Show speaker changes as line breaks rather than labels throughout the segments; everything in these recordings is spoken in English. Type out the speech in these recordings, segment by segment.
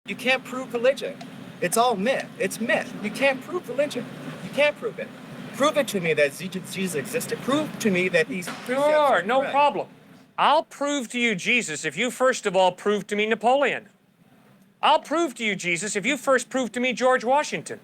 You can't prove religion. It's all myth. It's myth. You can't prove religion. You can't prove it. Prove it to me that Jesus existed. Prove to me that these precepts are
No
correct.
problem. I'll prove to you Jesus if you first of all prove to me Napoleon. I'll prove to you Jesus if you first prove to me George Washington.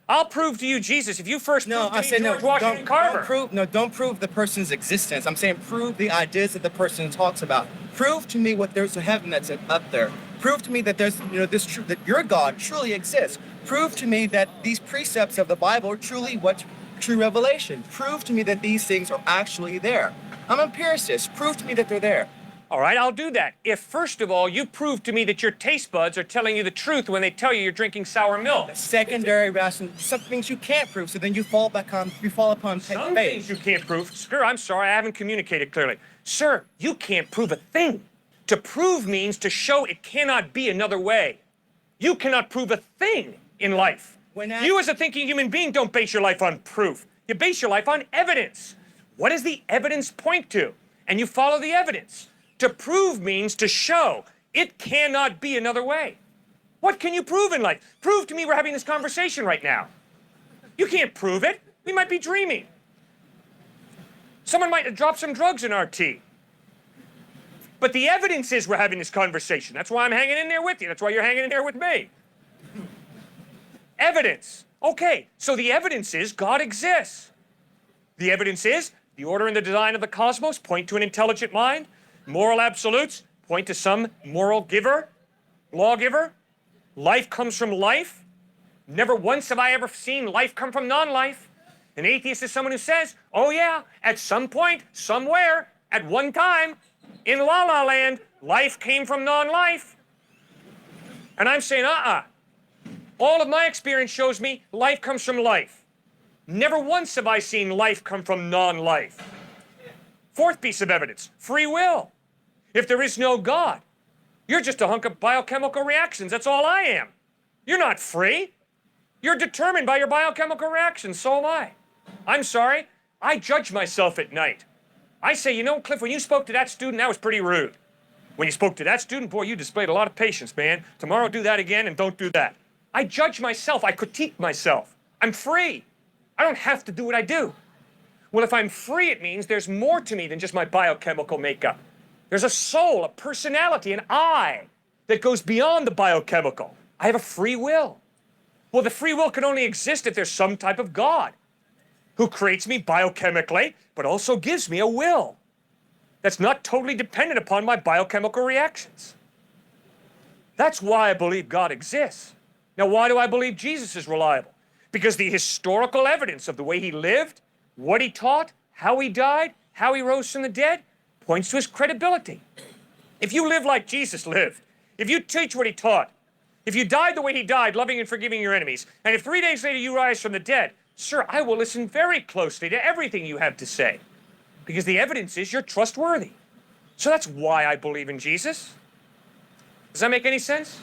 I'll prove to you Jesus if you first prove to me George Washington Carver.
Don't prove the person's existence. I'm saying prove the ideas that the person talks about. Prove to me what there's a heaven that's up there. Prove to me that there's, that your God truly exists. Prove to me that these precepts of the Bible are truly what true revelation. Prove to me that these things are actually there. I'm an empiricist. Prove to me that they're there.
All right, I'll do that. If first of all you prove to me that your taste buds are telling you the truth when they tell you you're drinking sour milk.
Secondary ration, some things you can't prove, so then you fall upon
Some
faith.
things you can't prove. Sir, I'm sorry, I haven't communicated clearly. Sir, you can't prove a thing. To prove means to show it cannot be another way. You cannot prove a thing in life. You as a thinking human being don't base your life on proof. You base your life on evidence. What does the evidence point to? And you follow the evidence. To prove means to show it cannot be another way. What can you prove in life? Prove to me we're having this conversation right now. You can't prove it. We might be dreaming. Someone might have dropped some drugs in our tea. But the evidence is we're having this conversation. That's why I'm hanging in there with you. That's why you're hanging in there with me. Evidence. Okay, so the evidence is God exists. The evidence is the order and the design of the cosmos point to an intelligent mind. Moral absolutes point to some moral giver, lawgiver. Life comes from life. Never once have I ever seen life come from non-life. An atheist is someone who says, oh yeah, at some point, somewhere, at one time, in La La Land, life came from non-life. And I'm saying, all of my experience shows me life comes from life. Never once have I seen life come from non-life. Fourth piece of evidence, free will. If there is no God, you're just a hunk of biochemical reactions. That's all I am. You're not free. You're determined by your biochemical reactions. So am I. I'm sorry. I judge myself at night. I say, Cliffe, when you spoke to that student, that was pretty rude. When you spoke to that student, boy, you displayed a lot of patience, man. Tomorrow, do that again and don't do that. I judge myself. I critique myself. I'm free. I don't have to do what I do. Well, if I'm free, it means there's more to me than just my biochemical makeup. There's a soul, a personality, an I that goes beyond the biochemical. I have a free will. Well, the free will can only exist if there's some type of God who creates me biochemically, but also gives me a will that's not totally dependent upon my biochemical reactions. That's why I believe God exists. Now, why do I believe Jesus is reliable? Because the historical evidence of the way he lived, what he taught, how he died, how he rose from the dead, points to his credibility. If you live like Jesus lived, if you teach what he taught, if you died the way he died, loving and forgiving your enemies, and if 3 days later you rise from the dead, sir, I will listen very closely to everything you have to say, because the evidence is you're trustworthy. So that's why I believe in Jesus. Does that make any sense?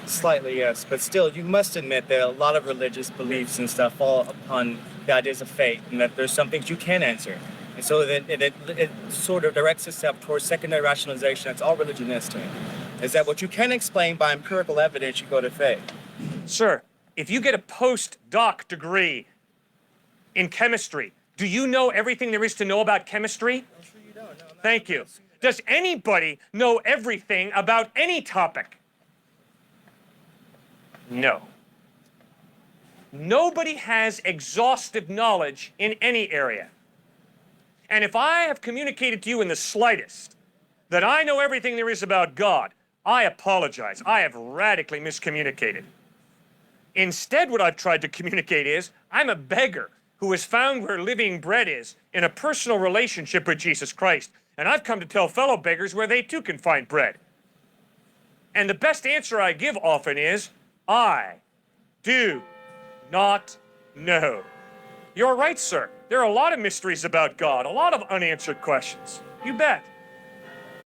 Slightly, yes, but still, you must admit that a lot of religious beliefs and stuff fall upon the ideas of faith, and that there's some things you can answer. And so that it sort of directs itself towards secondary rationalization. That's all religion is to me. Is that what you can explain by empirical evidence, you go to faith.
Sir, if you get a postdoc degree in chemistry, do you know everything there is to know about chemistry?
I'm sure you don't. No,
Thank you. Does anybody know everything about any topic? No. Nobody has exhaustive knowledge in any area. And if I have communicated to you in the slightest that I know everything there is about God, I apologize. I have radically miscommunicated. Instead, what I've tried to communicate is I'm a beggar who has found where living bread is in a personal relationship with Jesus Christ. And I've come to tell fellow beggars where they too can find bread. And the best answer I give often is, I do not know. You're right, sir. There are a lot of mysteries about God, a lot of unanswered questions. You bet.